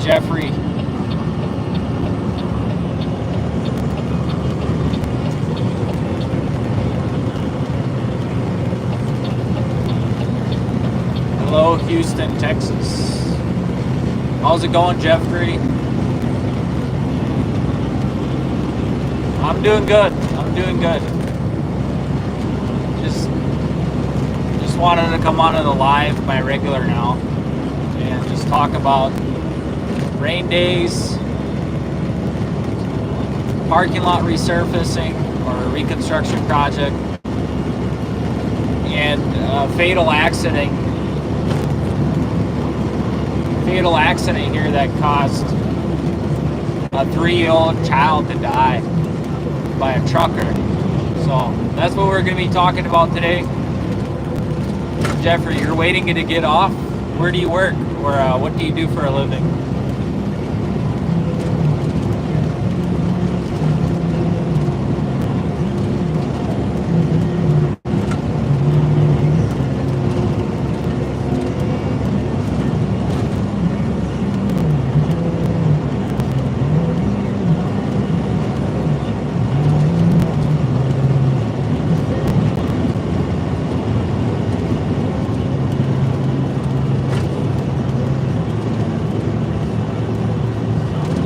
Jeffrey. Hello, Houston, Texas. How's it going, Jeffrey? I'm doing good. I'm doing good. Just wanted to come onto the live, my regular now, and just talk about rain days, parking lot resurfacing or reconstruction project, and fatal accident here that caused a 3-year-old child to die by a trucker. So that's what we're going to be talking about today. Jeffrey, you're waiting to get off. Where do you work, or what do you do for a living?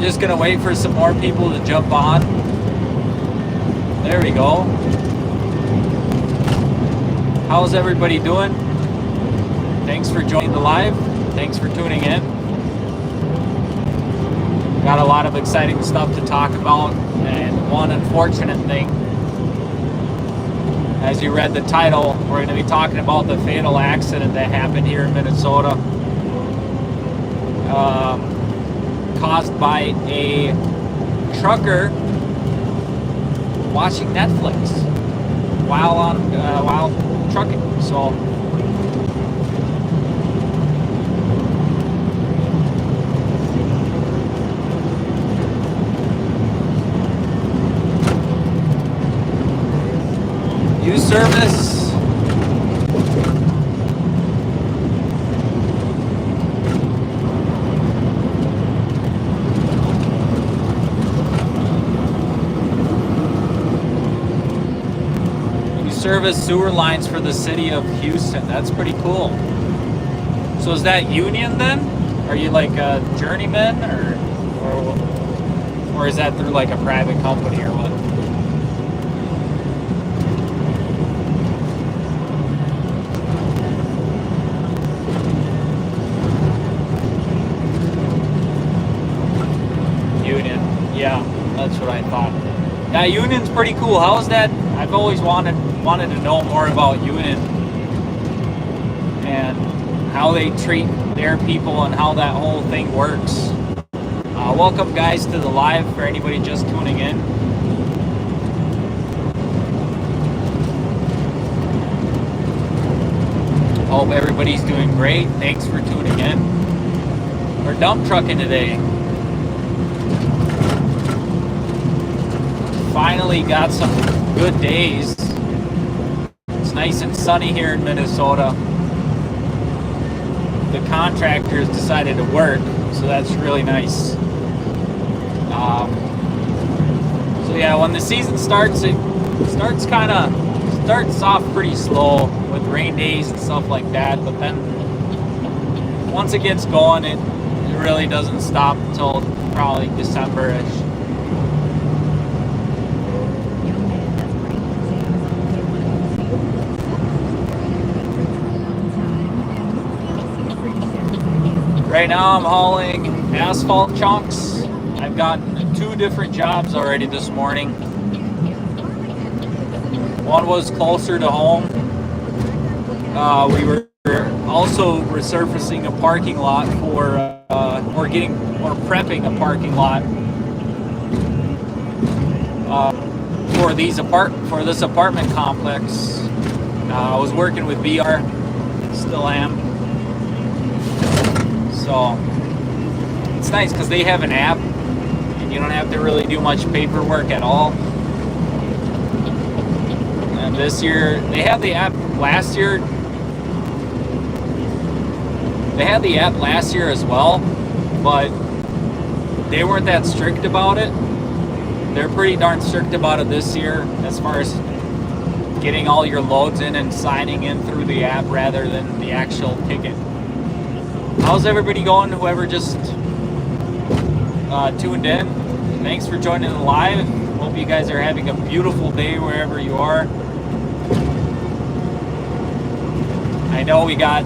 Just gonna wait for some more people to jump on. There we go. How's everybody doing? Thanks for joining the live. Thanks for tuning in. Got a lot of exciting stuff to talk about, and one unfortunate thing, as you read the title, we're going to be talking about the fatal accident that happened here in Minnesota. Caused by a trucker watching Netflix while trucking. So use service. Service sewer lines for the city of Houston. That's pretty cool. So is that union then? Are you like a journeyman, or is that through like a private company or what? Union. Yeah, that's what I thought. Yeah, union's pretty cool. How's that? I've always wanted to know more about union and how they treat their people and how that whole thing works. Welcome guys to the live for anybody just tuning in. Hope everybody's doing great. Thanks for tuning in. We're dump trucking today. Finally got some good days. It's nice and sunny here in Minnesota. The contractors decided to work, so that's really nice. So yeah, when the season starts, it starts off pretty slow with rain days and stuff like that, but then once it gets going, it really doesn't stop until probably December-ish. Right now I'm hauling asphalt chunks. I've gotten 2 different jobs already this morning. One was closer to home. We were also resurfacing a parking lot for, prepping a parking lot for this apartment complex. I was working with BR, still am. So it's nice because they have an app and you don't have to really do much paperwork at all. And this year, they had the app last year. They had the app last year as well, but they weren't that strict about it. They're pretty darn strict about it this year as far as getting all your loads in and signing in through the app rather than the actual ticket. How's everybody going? Whoever just tuned in, thanks for joining the live. Hope you guys are having a beautiful day wherever you are. I know we get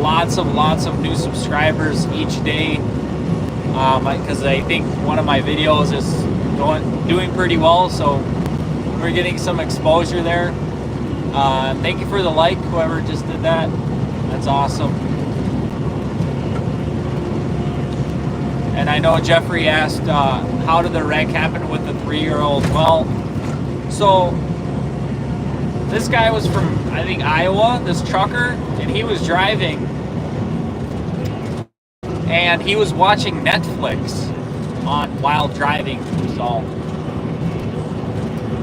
lots of new subscribers each day because I think one of my videos is doing pretty well, so we're getting some exposure there. Thank you for the like, whoever just did that. That's awesome. And I know Jeffrey asked, how did the wreck happen with the 3-year-old? Well, so this guy was from, I think, Iowa, this trucker, and he was driving, and he was watching Netflix while driving, so.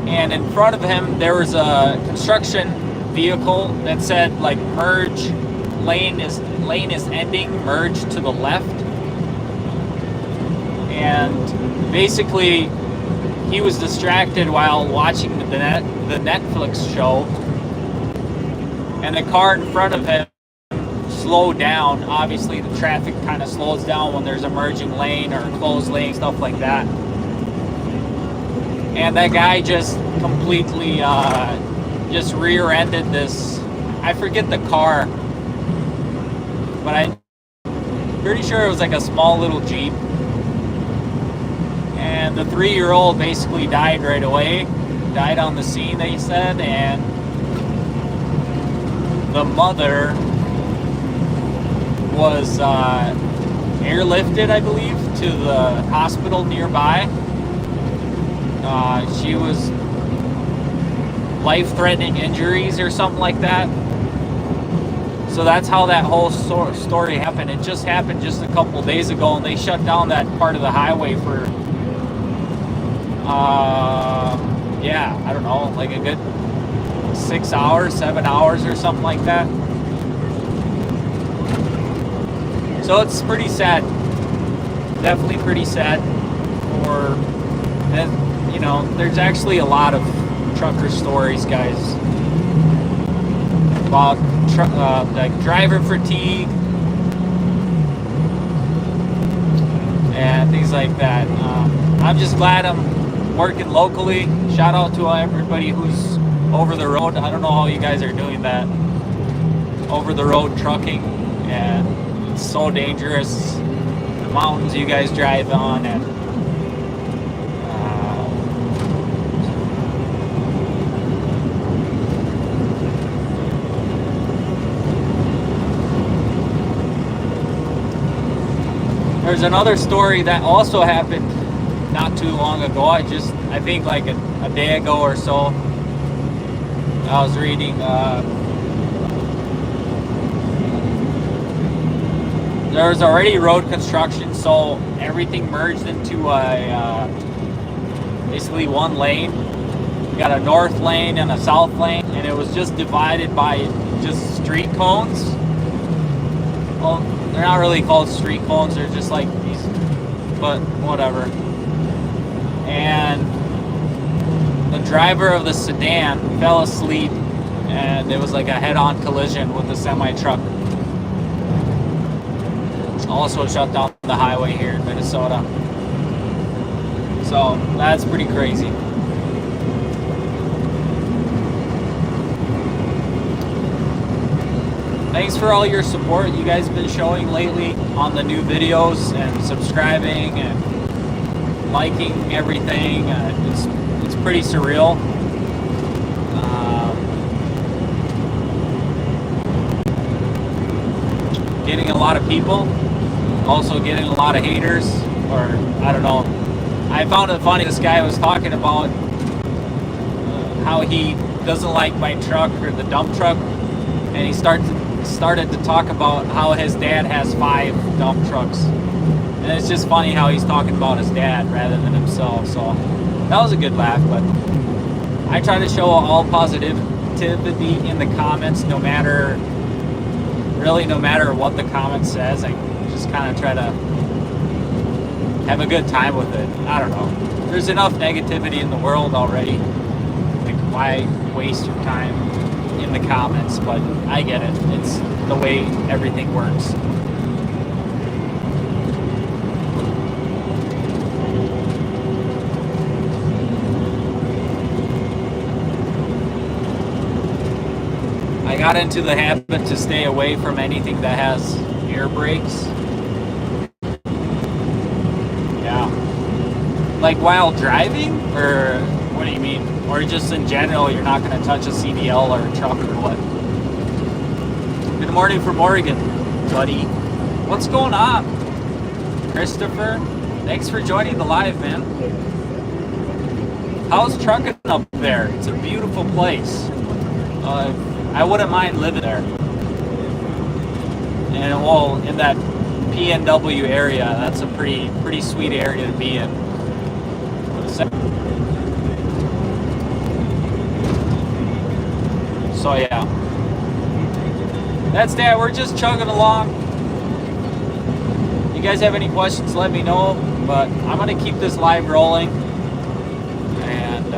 And in front of him, there was a construction vehicle that said, like, merge, lane is ending, merge to the left. And basically, he was distracted while watching the Netflix show, and the car in front of him slowed down. Obviously, the traffic kind of slows down when there's a merging lane or a closed lane, stuff like that. And that guy just completely just rear-ended this. I forget the car, but I'm pretty sure it was like a small little Jeep. And the 3-year-old basically died right away. Died on the scene, they said. And the mother was airlifted, I believe, to the hospital nearby. She was life-threatening injuries or something like that. So that's how that whole story happened. It just happened just a couple of days ago, and they shut down that part of the highway for yeah, I don't know, like a good 6 hours, 7 hours or something like that. So it's pretty sad. Definitely pretty sad for, you know, there's actually a lot of trucker stories, guys, about like driver fatigue and things like that. I'm just glad I'm working locally. Shout out to everybody who's over the road. I don't know how you guys are doing that. Over the road trucking, and it's so dangerous. The mountains you guys drive on, and there's another story that also happened not too long ago. I think like a day ago or so, I was reading there was already road construction, so everything merged into a basically one lane. You got a north lane and a south lane, and it was just divided by just street cones. Well, they're not really called street cones, they're just like these, but whatever. And the driver of the sedan fell asleep, and it was like a head-on collision with a semi-truck. Also shut down the highway here in Minnesota. So that's pretty crazy. Thanks for all your support you guys have been showing lately on the new videos, and subscribing and liking everything. It's pretty surreal. Getting a lot of people, also getting a lot of haters, or I don't know. I found it funny, this guy was talking about how he doesn't like my truck, or the dump truck, and he started to talk about how his dad has 5 dump trucks. And it's just funny how he's talking about his dad rather than himself. So that was a good laugh. But I try to show all positivity in the comments, no matter what the comment says. I just kind of try to have a good time with it. I don't know. There's enough negativity in the world already. Like, why waste your time in the comments? But I get it. It's the way everything works. I got into the habit to stay away from anything that has air brakes. Yeah. Like while driving? Or what do you mean? Or just in general, you're not going to touch a CDL or a truck or what? Good morning from Oregon, buddy. What's going on? Christopher, thanks for joining the live, man. How's trucking up there? It's a beautiful place. I wouldn't mind living there. And well, in that PNW area, that's a pretty sweet area to be in. So yeah. That's that. We're just chugging along. You guys have any questions, let me know. But I'm gonna keep this live rolling. And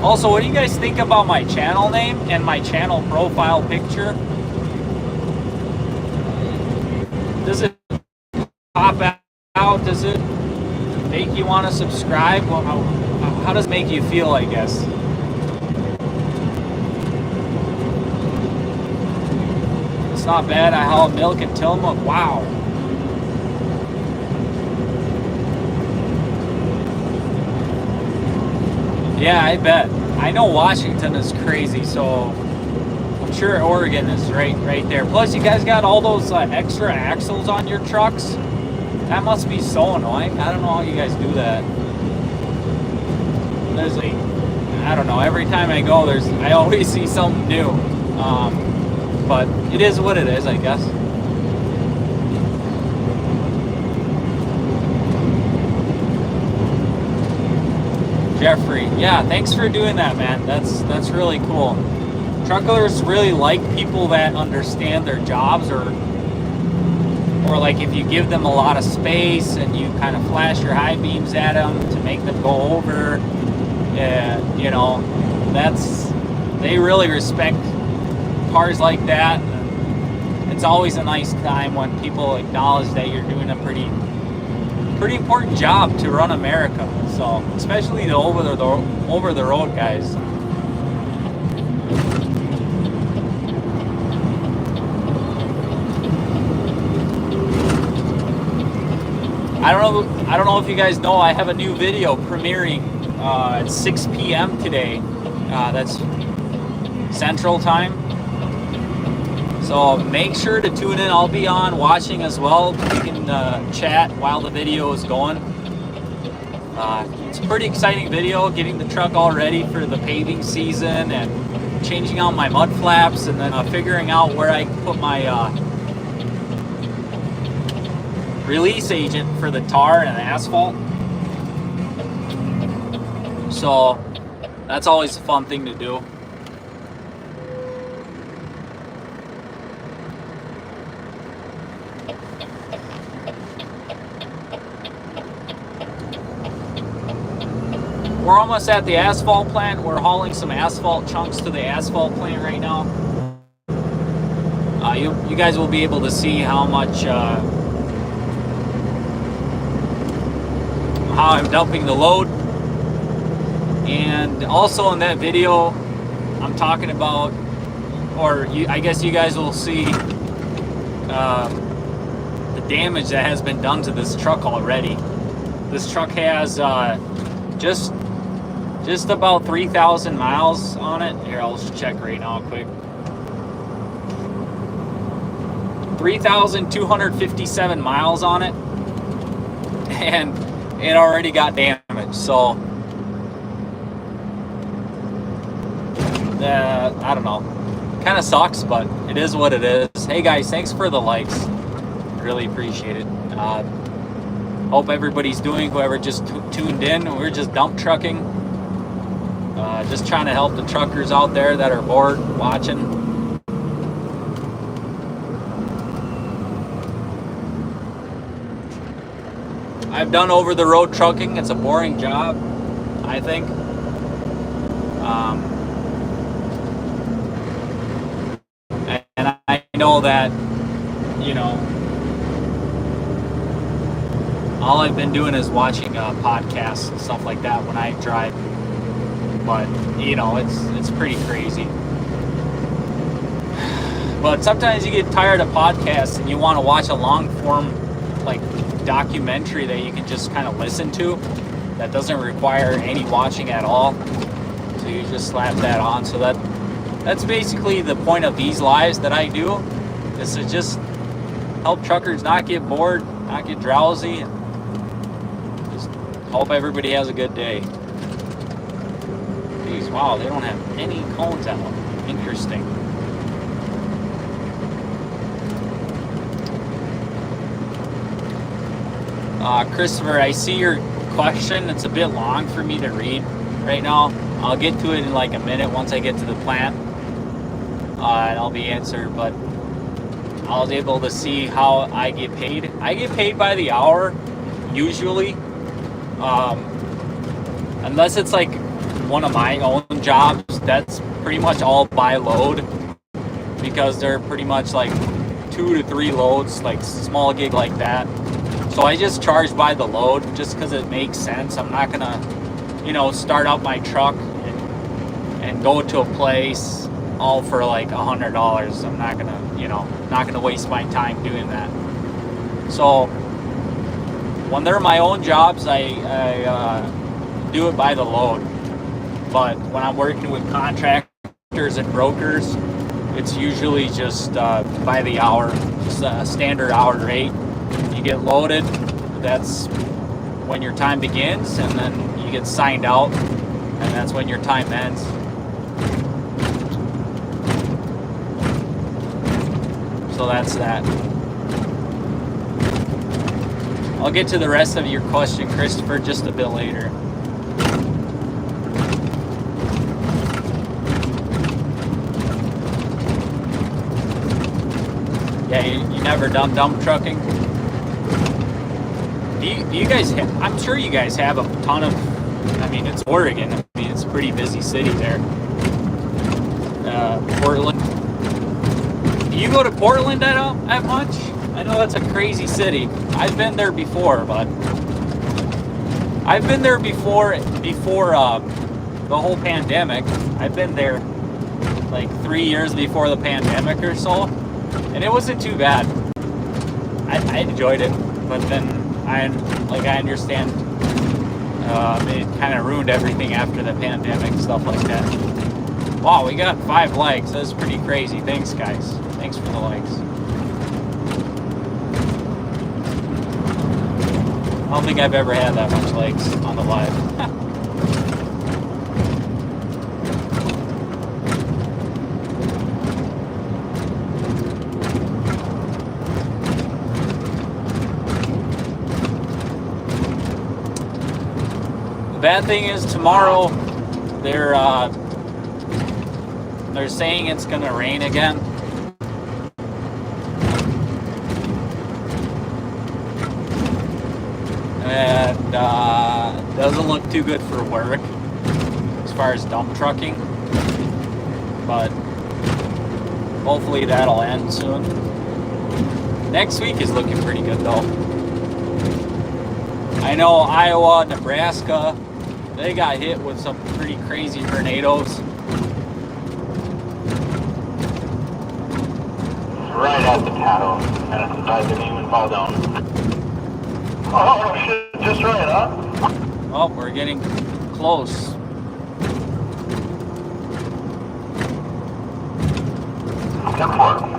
also, what do you guys think about my channel name and my channel profile picture? Does it pop out? Does it make you want to subscribe? Well, how does it make you feel, I guess? It's not bad. I haul milk in Tillamook. Wow. Yeah, I bet. I know Washington is crazy, so I'm sure Oregon is right there. Plus, you guys got all those extra axles on your trucks. That must be so annoying. I don't know how you guys do that. There's like, I don't know. Every time I go, I always see something new. But it is what it is, I guess. Jeffrey, yeah, thanks for doing that, man. That's really cool. Truckers really like people that understand their jobs, or like if you give them a lot of space and you kind of flash your high beams at them to make them go over, you know, they really respect cars like that. It's always a nice time when people acknowledge that you're doing a pretty important job to run America. So, especially the over the road guys. I don't know if you guys know, I have a new video premiering at 6 p.m. today. That's Central Time. So make sure to tune in. I'll be on watching as well. We can chat while the video is going. It's a pretty exciting video, getting the truck all ready for the paving season and changing out my mud flaps, and then figuring out where I can put my release agent for the tar and the asphalt. So that's always a fun thing to do. We're almost at the asphalt plant. We're hauling some asphalt chunks to the asphalt plant right now. You guys will be able to see how much how I'm dumping the load. And also in that video, I'm talking about, or I guess you guys will see the damage that has been done to this truck already. This truck has just about 3,000 miles on it. Here, I'll just check right now quick. 3,257 miles on it, and it already got damaged. So I don't know, kind of sucks, but it is what it is. Hey guys, thanks for the likes, really appreciate it. Hope everybody's doing, whoever just tuned in. We're just dump trucking, just trying to help the truckers out there that are bored watching. I've done over-the-road trucking. It's a boring job, I think. And I know that, you know, all I've been doing is watching podcasts and stuff like that when I drive. But, you know, it's pretty crazy. But sometimes you get tired of podcasts and you want to watch a long-form, like, documentary that you can just kind of listen to that doesn't require any watching at all. So you just slap that on. So that's basically the point of these lives that I do, is to just help truckers not get bored, not get drowsy, and just hope everybody has a good day. Jeez, wow, they don't have any cones out. Interesting. Christopher, I see your question. It's a bit long for me to read right now. I'll get to it in like a minute once I get to the plant, and I'll be answered. But I was able to see how I get paid. I get paid by the hour, usually, unless it's like one of my own jobs. That's pretty much all by load, because they're pretty much like 2 to 3 loads, like small gig like that. So I just charge by the load just because it makes sense. I'm not gonna, you know, start up my truck and go to a place all for like $100. I'm not gonna, you know, not gonna waste my time doing that. So when they're my own jobs, I do it by the load. But when I'm working with contractors and brokers, it's usually just by the hour, just a standard hour rate. You get loaded, that's when your time begins, and then you get signed out, and that's when your time ends. So that's that. I'll get to the rest of your question, Christopher, just a bit later. Yeah, you never done dump trucking? Do you guys have, I'm sure you guys have a ton of, I mean, it's Oregon. I mean, it's a pretty busy city there. Portland. Do you go to Portland that much? I know that's a crazy city. I've been there before, but I've been there before the whole pandemic. I've been there like 3 years before the pandemic or so, and it wasn't too bad. I enjoyed it, but then I understand it kind of ruined everything after the pandemic, stuff like that. Wow, we got 5 likes. That's pretty crazy. Thanks, guys. Thanks for the likes. I don't think I've ever had that much likes on the live. The bad thing is tomorrow they're saying it's gonna rain again. And doesn't look too good for work as far as dump trucking, but hopefully that'll end soon. Next week is looking pretty good though. I know Iowa, Nebraska, they got hit with some pretty crazy tornadoes. Right at the cattle, and it's I didn't even fall down. Oh shit, just right, huh? Oh, we're getting close. Step forward.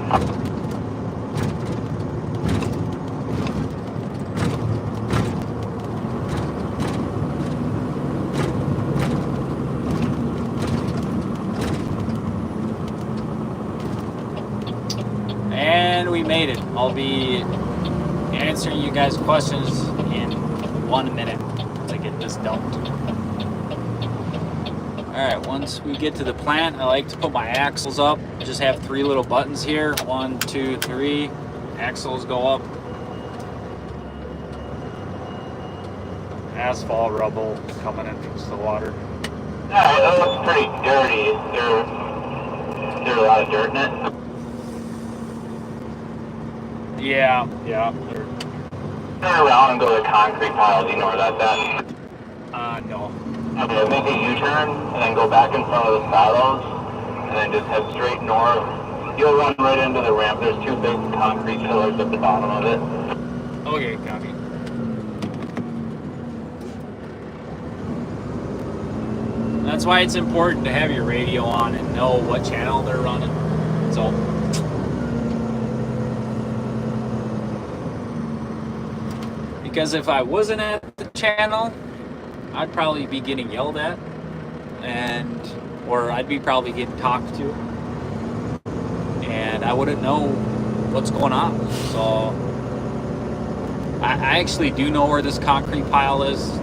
And we made it. I'll be answering you guys' questions in 1 minute to get this dumped. Alright, once we get to the plant, I like to put my axles up. Just have 3 little buttons here. 1, 2, 3. Axles go up. asphalt rubble coming in from Stillwater. Yeah, it looks pretty dirty. There's a lot of dirt in it. Yeah. Turn around and go to the concrete pile. Do you know where that's at? No. Okay, make a U-turn and then go back in front of the silos and then just head straight north. You'll run right into the ramp. There's two big concrete pillars at the bottom of it. Okay, copy. That's why it's important to have your radio on and know what channel they're running. So, because if I wasn't at the channel, I'd probably be getting yelled at, or I'd be probably getting talked to, and I wouldn't know what's going on. So, I actually do know where this concrete pile is.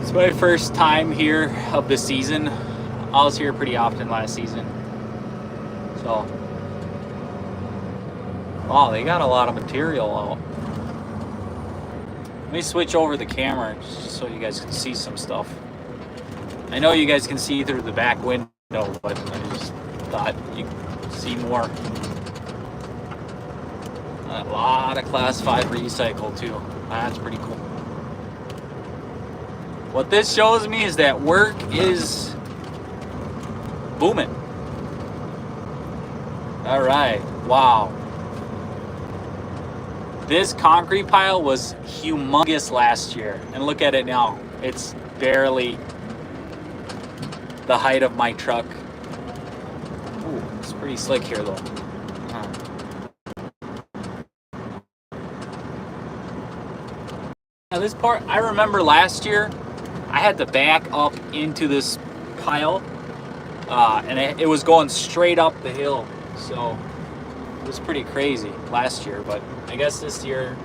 It's my first time here of the season. I was here pretty often last season. So, wow, they got a lot of material out. Let me switch over the camera just so you guys can see some stuff. I know you guys can see through the back window, but I just thought you could see more. A lot of Class 5 recycle too. That's pretty cool. What this shows me is that work is booming. All right, wow. This concrete pile was humongous last year, and look at it now. It's barely the height of my truck. Ooh, it's pretty slick here though. Now this part, I remember last year, I had to back up into this pile, and it was going straight up the hill, so it was pretty crazy last year, but I guess this year,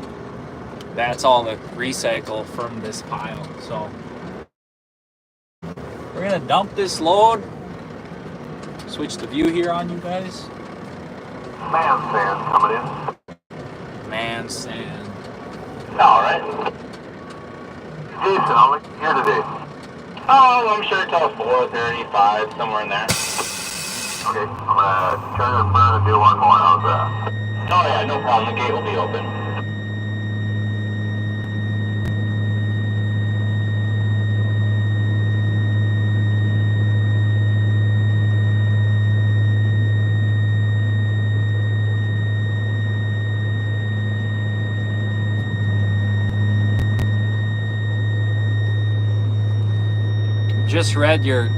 that's all the recycle from this pile. So we're gonna dump this load, switch the view here on you guys. Man sand coming in. Man sand. All right. Jason, I'll look here today. Oh, I'm sure till 4:35, somewhere in there. Okay, I'm gonna turn and burn and do one more. How's that? Oh yeah, no problem. The gate will be open. Just read your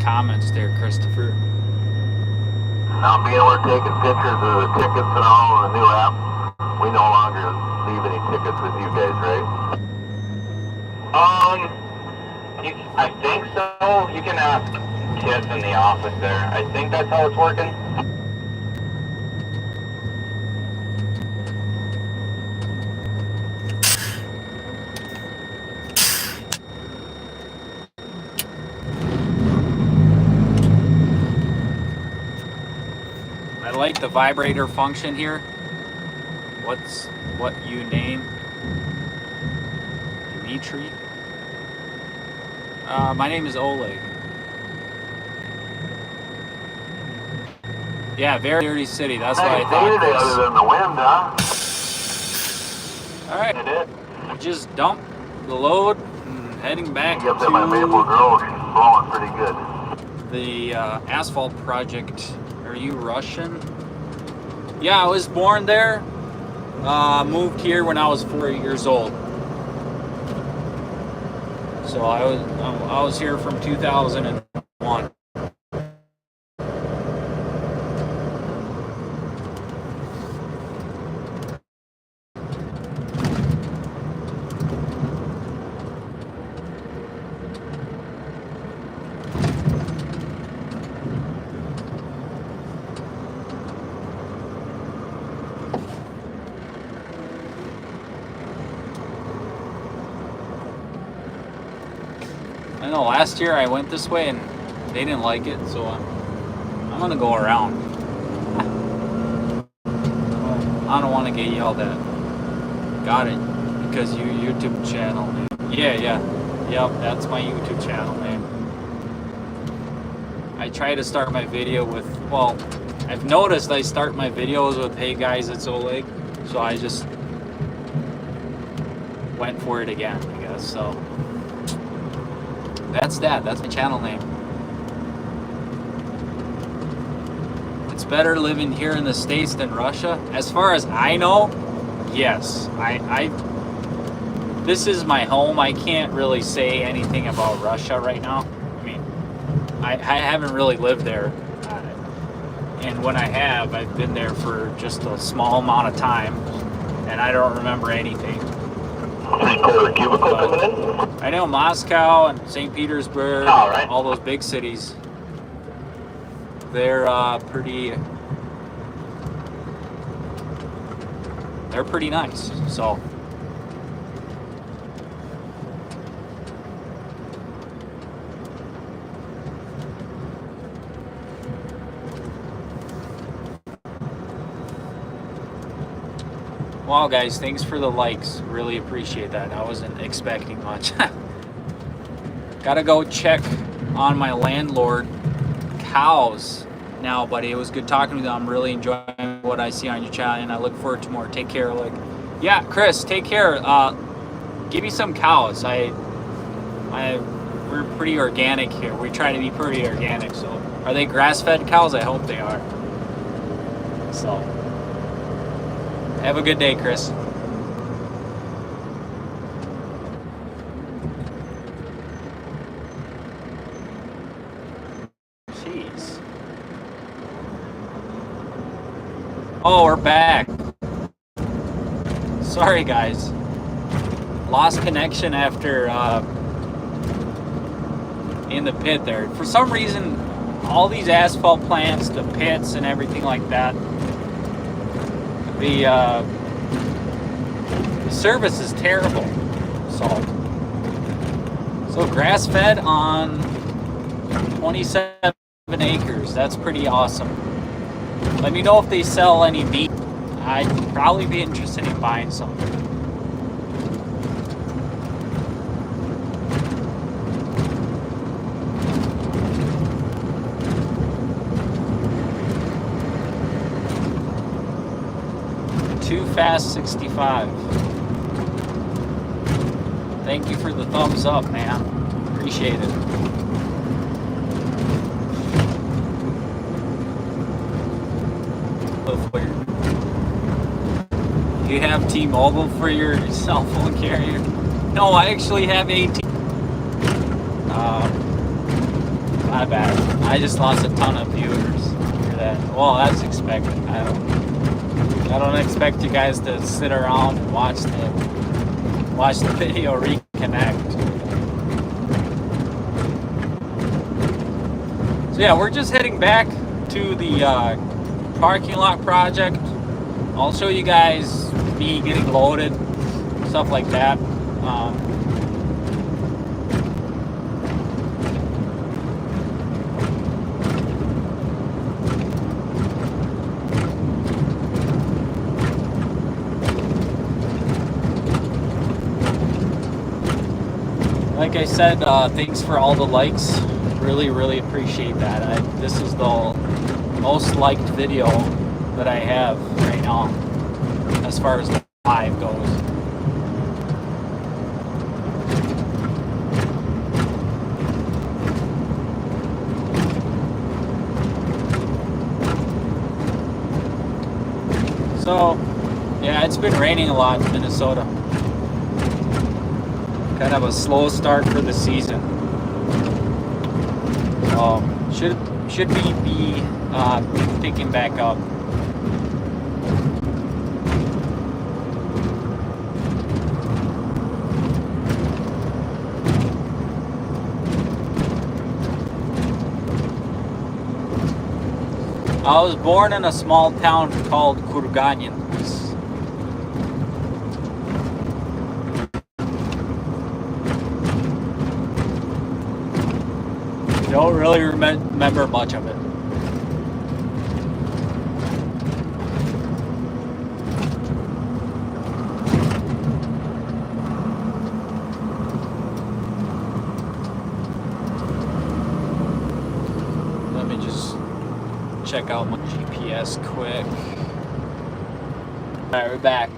comments there, Christopher. Now, being we're taking pictures of the tickets and all in the new app, we no longer leave any tickets with you guys, right? I think so. You can ask Tiff in the office there. I think that's how it's working. I like the vibrator function here. What you name? Dimitri? My name is Oleg. Yeah, very dirty city. That's what I thought. Day other than the wind, huh? All right, It is. just dump the load and heading back You get that my Maple to Grove, she's blowing pretty good. the asphalt project. Are you Russian? Yeah, I was born there. Moved here when I was 4 years old. So I was here from 2001. I know last year I went this way and they didn't like it, so I'm gonna go around. I don't want to get yelled at. Got it. Because your YouTube channel name. Yeah. Yep, that's my YouTube channel name. I try to start my video with, well, I've noticed I start my videos with, hey guys, it's Oleg. So I just went for it again, I guess. So that's my channel name. It's better living here in the States than Russia. As far as I know, yes. This is my home. I can't really say anything about Russia right now. I mean, I haven't really lived there. And when I have, I've been there for just a small amount of time. And I don't remember anything. Cubicle coming in? I know Moscow and St. Petersburg, all those big cities. They're pretty nice. So wow, guys, thanks for the likes. Really appreciate that. I wasn't expecting much. Gotta go check on my landlord cows now, buddy. It was good talking to you. I'm really enjoying what I see on your channel, and I look forward to more. Take care, Oleg. Yeah, Chris, take care. Give me some cows. We're pretty organic here. We try to be pretty organic. So, are they grass-fed cows? I hope they are. So, have a good day, Chris. Jeez. Oh, we're back. Sorry, guys. Lost connection after in the pit there. For some reason, all these asphalt plants, the pits and everything like that, the service is terrible. So grass-fed on 27 acres. That's pretty awesome. Let me know if they sell any meat. I'd probably be interested in buying some. Too Fast 65. Thank you for the thumbs up, man. Appreciate it. Do you have T-Mobile for your cell phone carrier? No, I actually have AT. My bad. I just lost a ton of viewers for that. Well, that's expected. I don't expect you guys to sit around and watch the video reconnect. So yeah, we're just heading back to the parking lot project. I'll show you guys me getting loaded, stuff like that. Like I said, thanks for all the likes. Really appreciate that. This is the most liked video that I have right now as far as live goes. So yeah, it's been raining a lot in Minnesota. Kind of a slow start for the season. Should be picking back up. I was born in a small town called Kurganin. Don't really remember much of it. check out my GPS quick. Alright, we're back.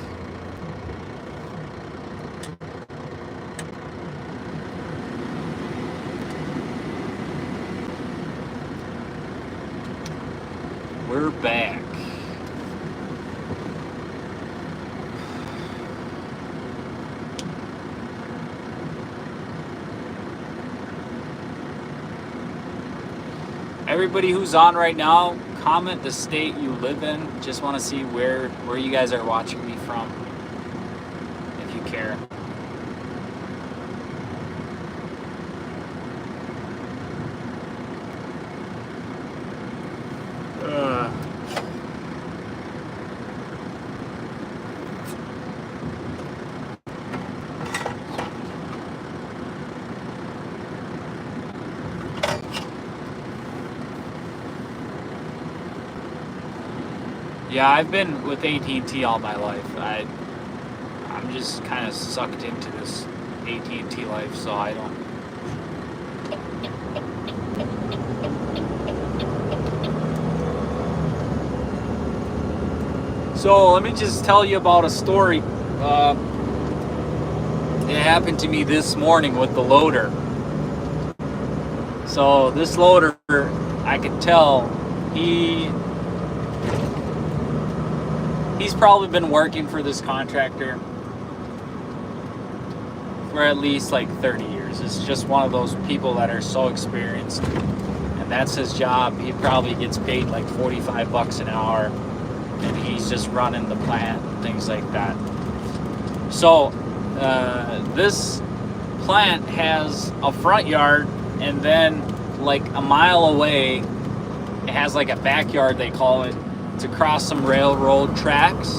We're back. Everybody who's on right now, comment the state you live in. Just want to see where you guys are watching me from, if you care. Yeah, I've been with AT&T all my life. I'm just kind of sucked into this AT&T life, so I don't. So let me just tell you about a story. It happened to me this morning with the loader. So this loader, I could tell he's probably been working for this contractor for at least like 30 years. It's just one of those people that are so experienced, and that's his job. He probably gets paid like $45 an hour, and he's just running the plant and things like that. So this plant has a front yard, and then like a mile away it has like a backyard, they call it. It's across some railroad tracks,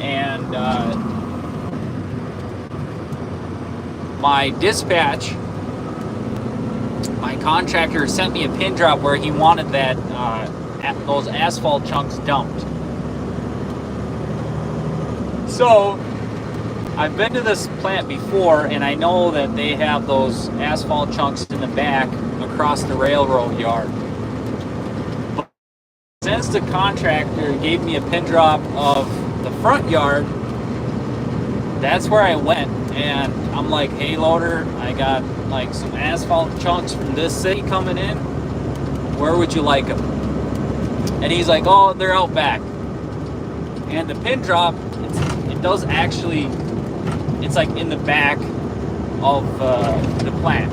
and my dispatch, my contractor sent me a pin drop where he wanted that those asphalt chunks dumped. So I've been to this plant before, and I know that they have those asphalt chunks in the back across the railroad yard. Since the contractor gave me a pin drop of the front yard, that's where I went. And I'm like, hey loader, I got like some asphalt chunks from this city coming in. Where would you like them? And he's like, oh, they're out back. And the pin drop, it does actually, it's like in the back of the plant.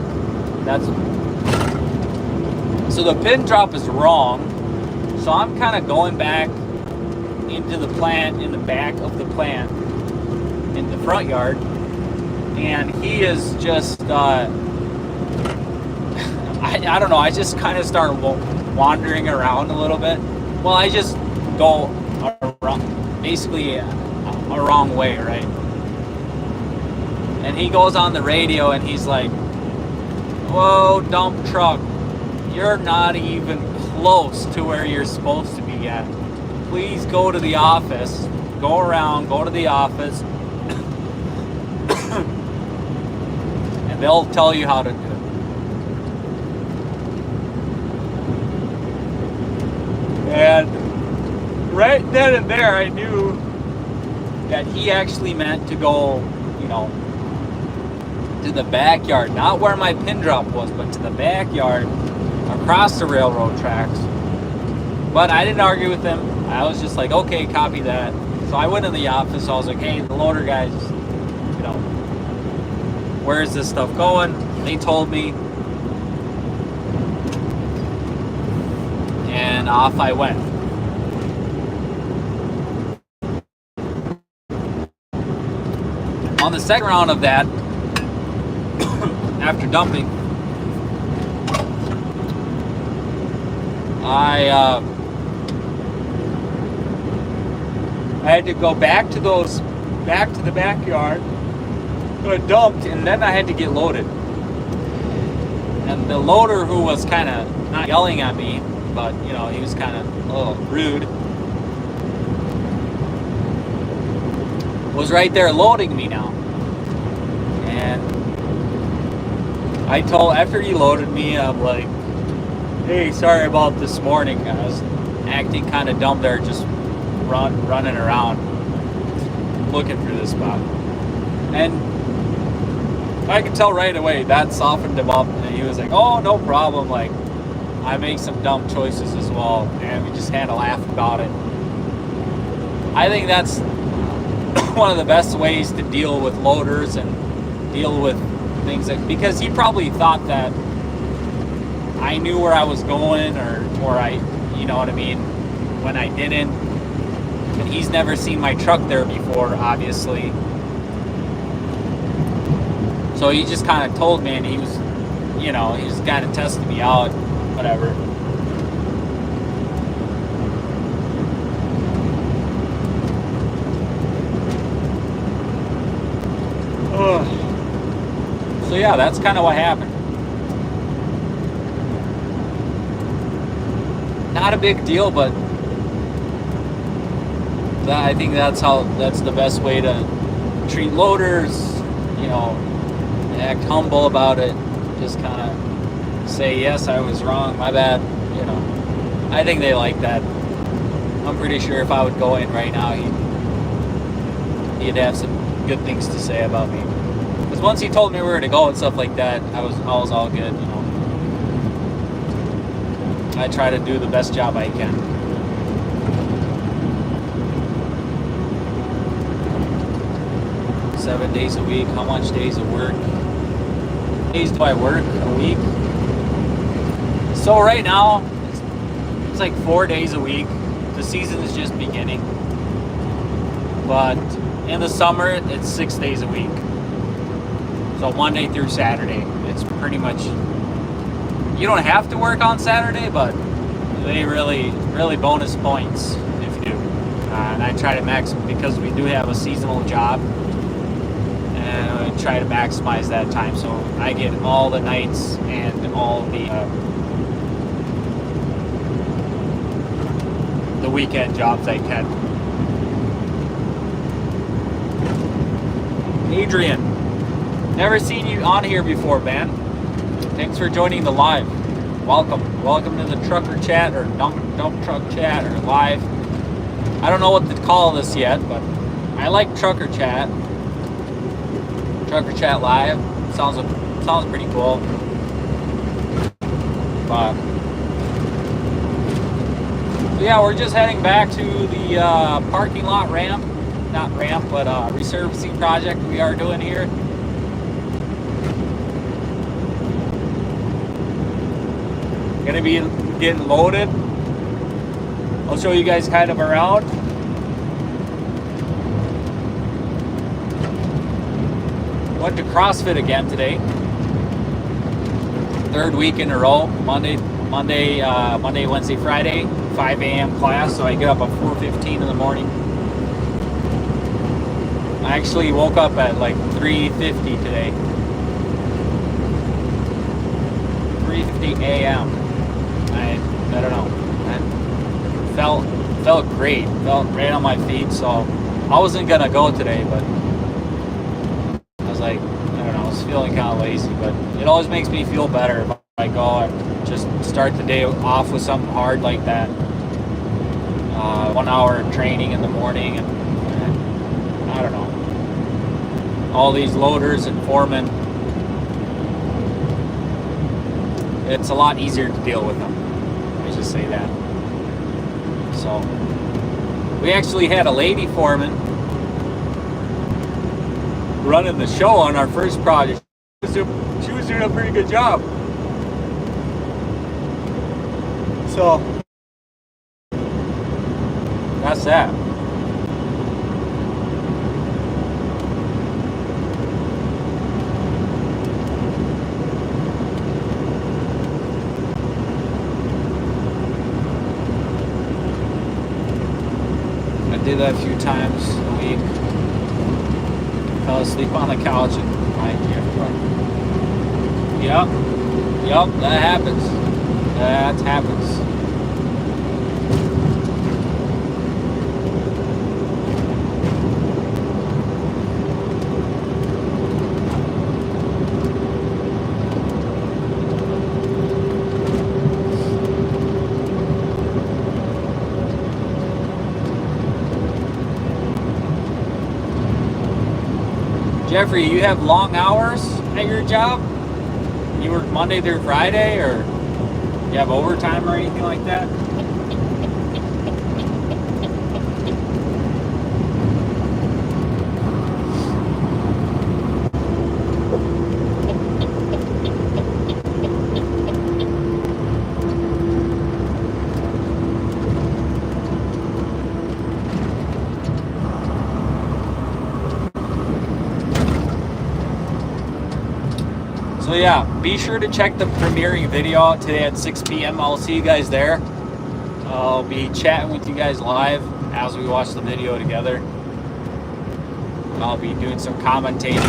So the pin drop is wrong. So I'm kind of going back into the plant, in the back of the plant, in the front yard, and he is just, I don't know, I just kind of start wandering around a little bit. Well, I just go around, basically a wrong way, right? And he goes on the radio and he's like, whoa, dump truck, you're not even close to where you're supposed to be at. Please go to the office. Go around, go to the office, and they'll tell you how to do it. And right then and there, I knew that he actually meant to go, to the backyard, not where my pin drop was, but to the backyard across the railroad tracks. But I didn't argue with him. I was just like, okay, copy that. So I went in the office. I was like, hey, the loader guys, where is this stuff going? They told me. And off I went. On the second round of that, after dumping, I had to go back to the backyard, got dumped, and then I had to get loaded. And the loader, who was kind of not yelling at me, but he was kind of a little rude, was right there loading me now. And I told, after he loaded me, I'm like, Hey, sorry about this morning. I was acting kind of dumb there, just running around looking for this spot. And I could tell right away that softened him up, and he was like, oh, no problem. Like, I make some dumb choices as well, and we just had a laugh about it. I think that's one of the best ways to deal with loaders and deal with things because he probably thought that I knew where I was going, or I, you know what I mean, when I didn't. And he's never seen my truck there before, obviously. So he just kind of told me, and he was, you know, he was kind of testing me out, whatever. So yeah, that's kind of what happened. Not a big deal, but I think that's the best way to treat loaders. You know, act humble about it. Just kind of say, yes, I was wrong, my bad. You know, I think they like that. I'm pretty sure if I would go in right now, he'd have some good things to say about me. Because once he told me where to go and stuff like that, I was all good. You know, I try to do the best job I can. Seven days a week. How much days of work? Days do I work a week? So right now, it's like 4 days a week. The season is just beginning. But in the summer, it's 6 days a week. So Monday through Saturday. It's pretty much, you don't have to work on Saturday, but they really bonus points if you do. And I try to because we do have a seasonal job. And I try to maximize that time, so I get all the nights and all the weekend jobs I can. Adrian, never seen you on here before, man. Thanks for joining the live. Welcome to the trucker chat or dump truck chat or live. I don't know what to call this yet, but I like trucker chat. Trucker chat live sounds pretty cool. But yeah, we're just heading back to the parking lot ramp, not ramp, but resurfacing project we are doing here. Gonna be getting loaded. I'll show you guys kind of around. Went to CrossFit again today. Third week in a row. Monday, Wednesday, Friday, 5 a.m. class. So I get up at 4:15 in the morning. I actually woke up at like 3:50 today. 3:50 a.m. I don't know. I felt great. Felt great on my feet. So I wasn't gonna go today, but like, I don't know, I was feeling kind of lazy, but it always makes me feel better if I go and just start the day off with something hard like that. 1 hour training in the morning, and I don't know, all these loaders and foremen, it's a lot easier to deal with them. I just say that. So we actually had a lady foreman running the show on our first project. She was doing a pretty good job. So that's that. I did that a few times a week. Fell asleep on the couch and Yep, that happens. That happens. Jeffrey, you have long hours at your job? You work Monday through Friday, or you have overtime or anything like that? So yeah, be sure to check the premiering video out today at 6 p.m. I'll see you guys there. I'll be chatting with you guys live as we watch the video together. I'll be doing some commentating,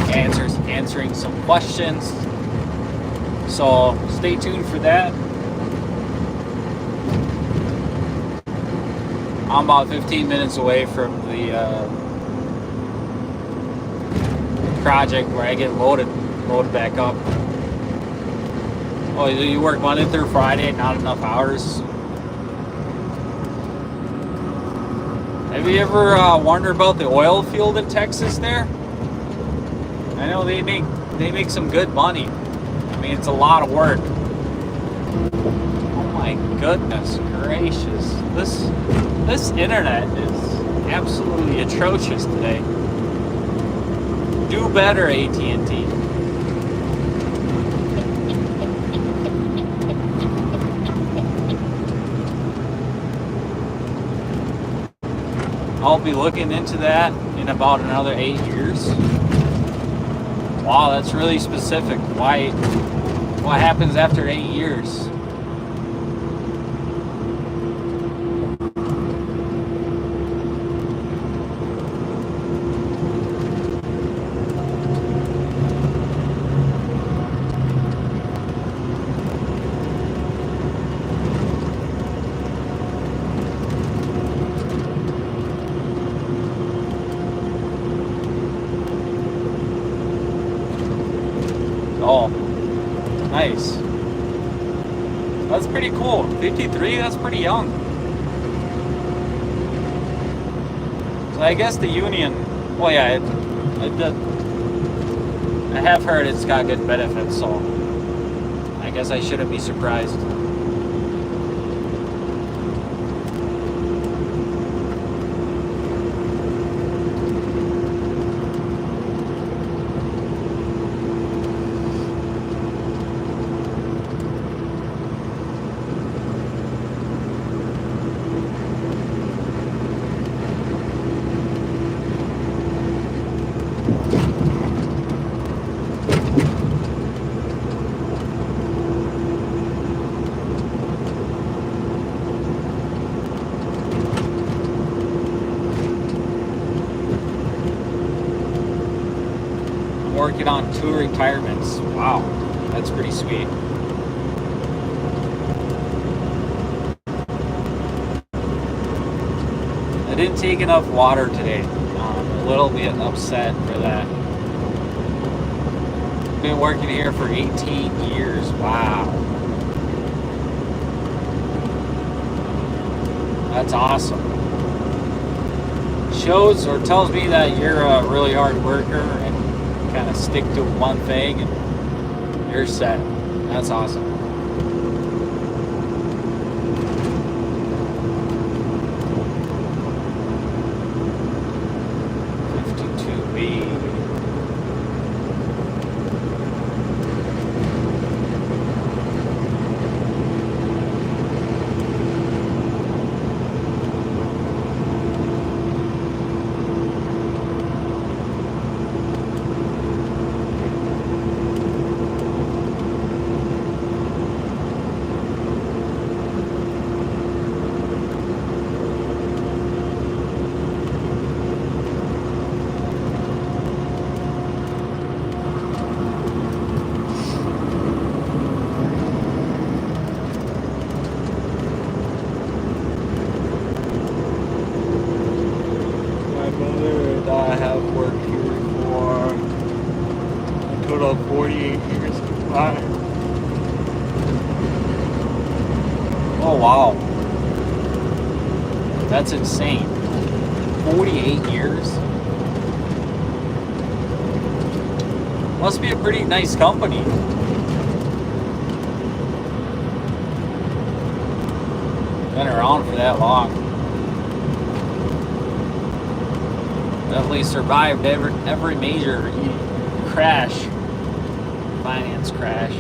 answering some questions. So stay tuned for that. I'm about 15 minutes away from the project where I get loaded back up. Oh, you work Monday through Friday, not enough hours. Have you ever wondered about the oil field in Texas there? I know they make some good money. I mean, it's a lot of work. Oh my goodness gracious. This internet is absolutely atrocious today. Do better, AT&T. I'll be looking into that in about another 8 years. Wow, that's really specific. Why? What happens after 8 years? Oh, nice. That's pretty cool. 53, that's pretty young. So I guess the union, well, yeah, I have heard it's got good benefits, so I guess I shouldn't be surprised. Working on 2 retirements. Wow, that's pretty sweet. I didn't take enough water today. I'm a little bit upset for that. Been working here for 18 years. Wow. That's awesome. Shows or tells me that you're a really hard worker and kind of stick to one thing and you're set. That's awesome. I have worked here for a total of 48 years. Wow. Oh wow. That's insane. 48 years? Must be a pretty nice company. Been around for that long. Definitely survived every major crash, finance crash.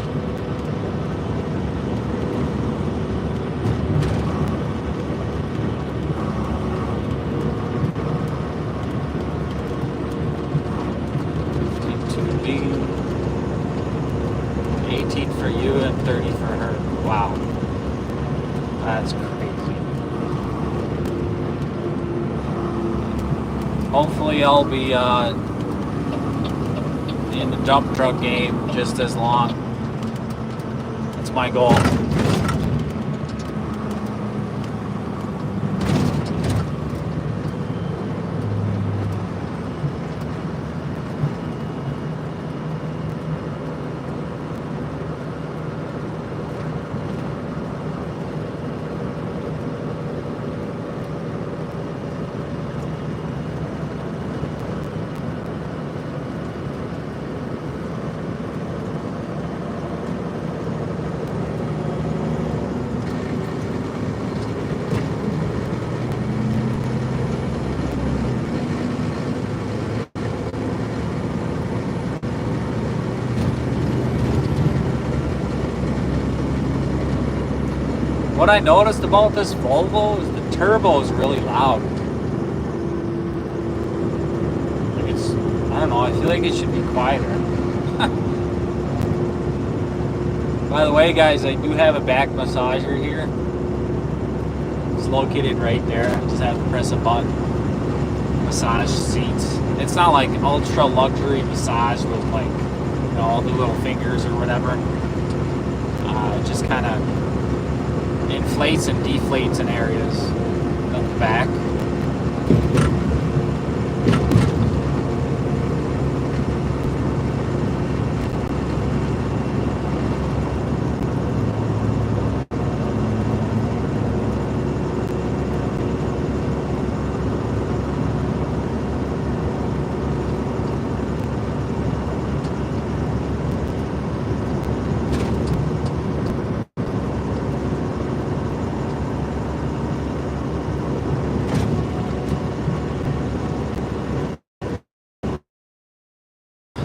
For you and 30 for her. Wow. That's crazy. Hopefully I'll be in the dump truck game just as long. That's my goal. What I noticed about this Volvo is the turbo is really loud. Like it's, I don't know, I feel like it should be quieter. By the way, guys, I do have a back massager here. It's located right there. I just have to press a button. Massage seats. It's not like ultra luxury massage with like, you know, all the little fingers or whatever. It just kind of inflates and deflates in areas of the back.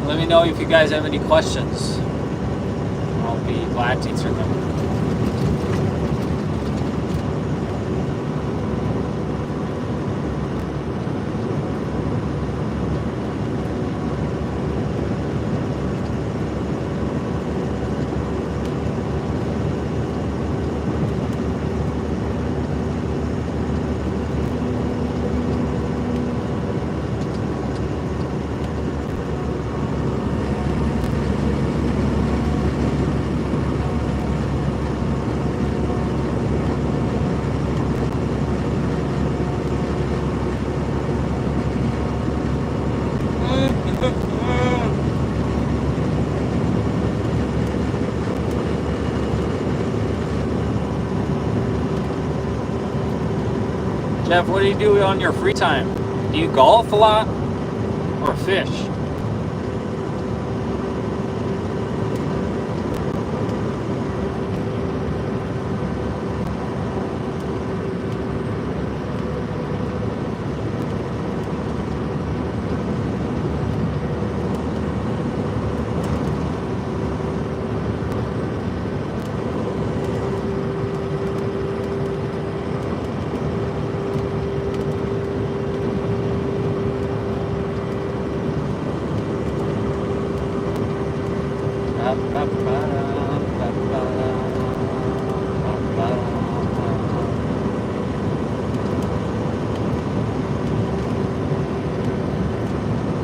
Let me know if you guys have any questions. I'll be glad to answer them. Jeff, what do you do on your free time? Do you golf a lot or fish?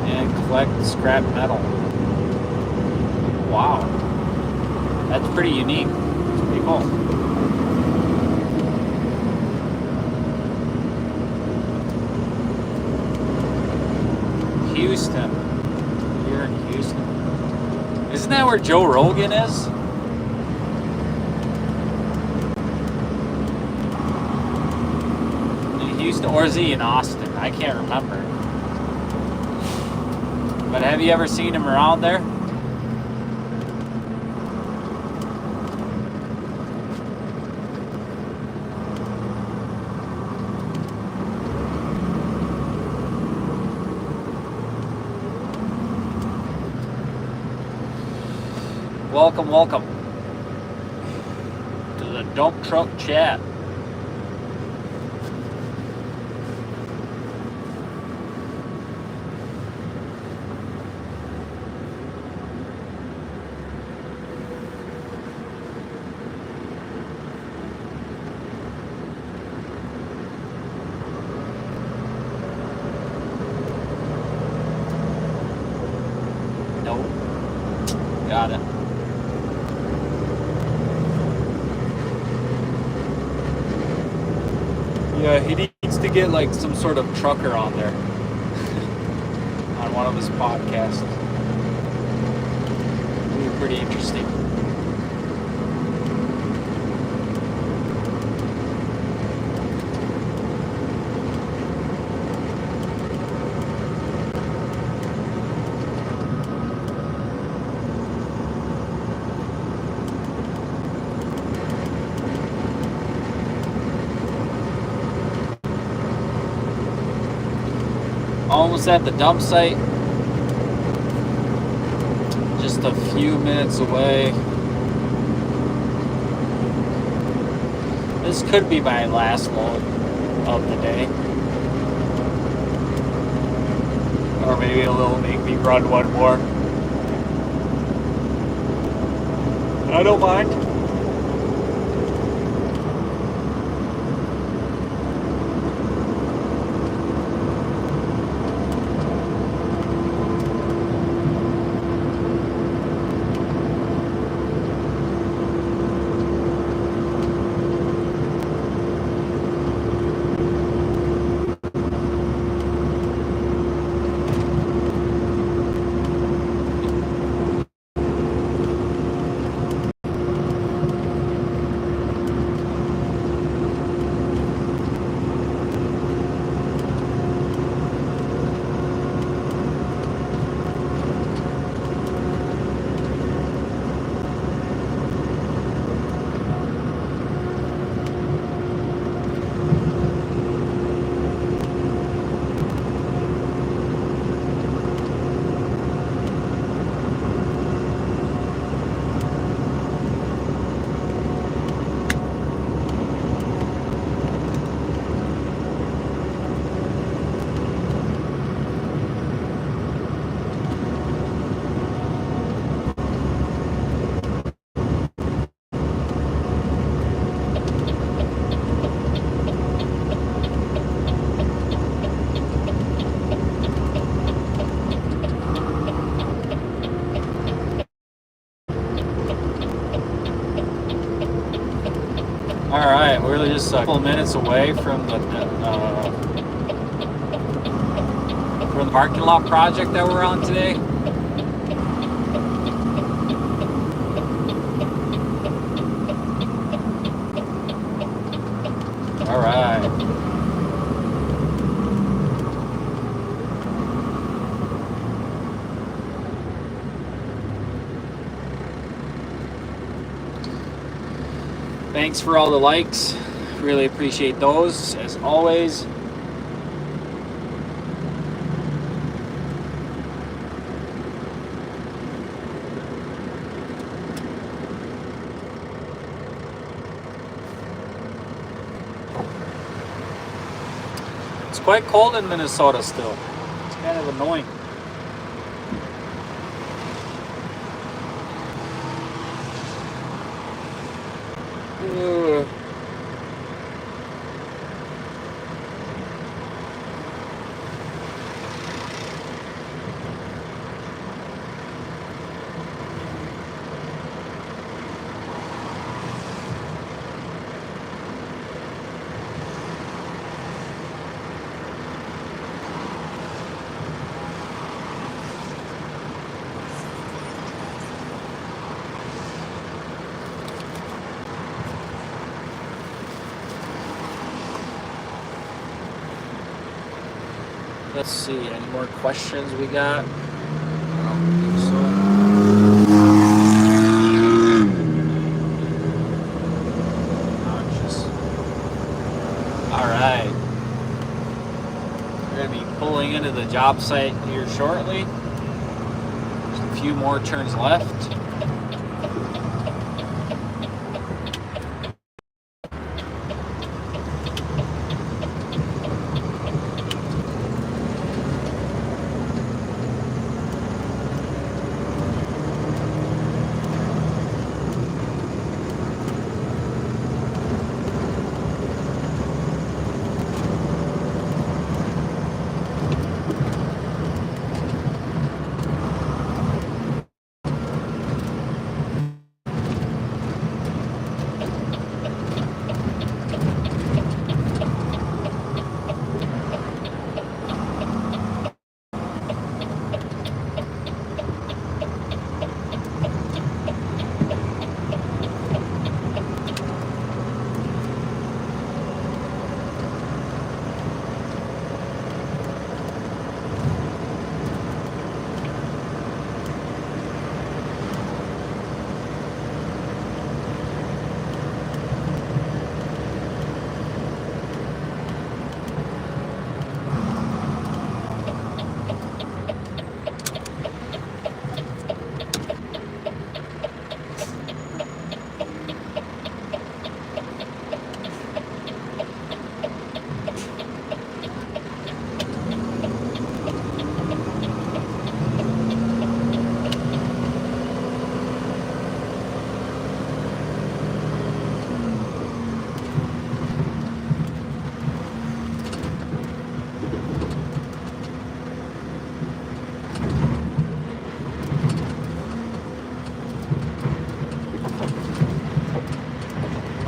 And collect scrap metal. Wow. That's pretty unique. That's pretty cool. Houston. You're in Houston. Isn't that where Joe Rogan is? In Houston, or is he in Austin? I can't remember. But have you ever seen him around there? Welcome, welcome to the dump truck chat. Nope. Got it. Yeah, he needs to get like some sort of trucker on there on one of his podcasts. It'd be pretty interesting. Almost at the dump site. Just a few minutes away. This could be my last load of the day. Or maybe it'll make me run one more. I don't mind. Alright, we're just a couple minutes away from the parking lot project that we're on today. Alright. Thanks for all the likes. Really appreciate those, as always. It's quite cold in Minnesota still. It's kind of annoying. Let's see, any more questions we got? I don't think so. Alright. We're going to be pulling into the job site here shortly. There's a few more turns left.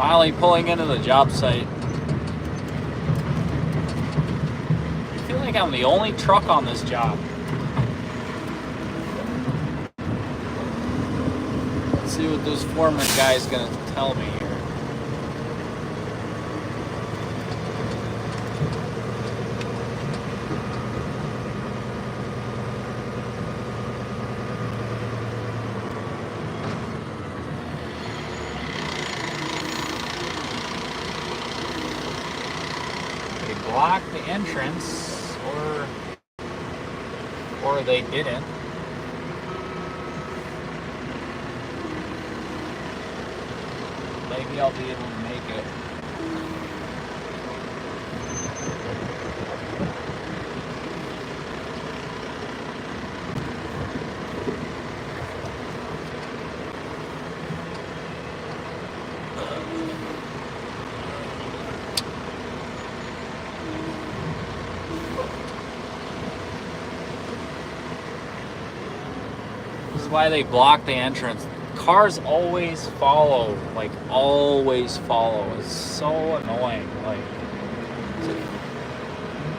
Finally pulling into the job site. I feel like I'm the only truck on this job. Let's see what this foreman guy's gonna tell me here. Blocked the entrance, or they didn't. Maybe I'll be able to make it. Why they block the entrance. Cars always follow, like always follow. It's so annoying. Like,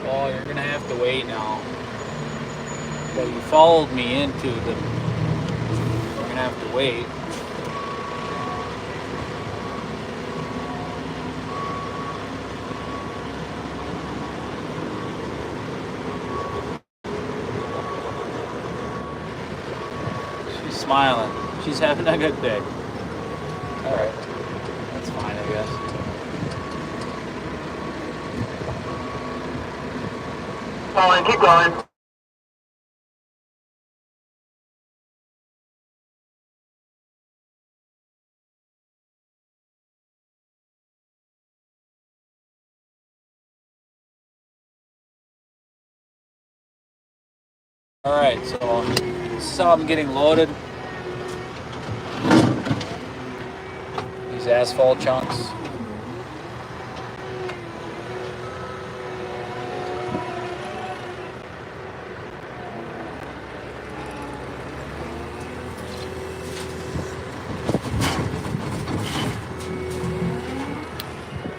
oh, you're gonna have to wait now. But you followed me into the. You're gonna have to wait. Smiling. She's having a good day. Alright. That's fine, I guess. Going, keep going. Alright, so this is how I'm getting loaded. These asphalt chunks.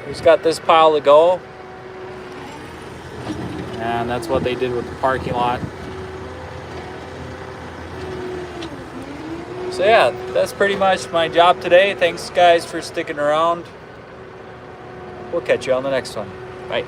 We've got this pile to go. And that's what they did with the parking lot. So yeah, that's pretty much my job today. Thanks guys for sticking around. We'll catch you on the next one. Bye.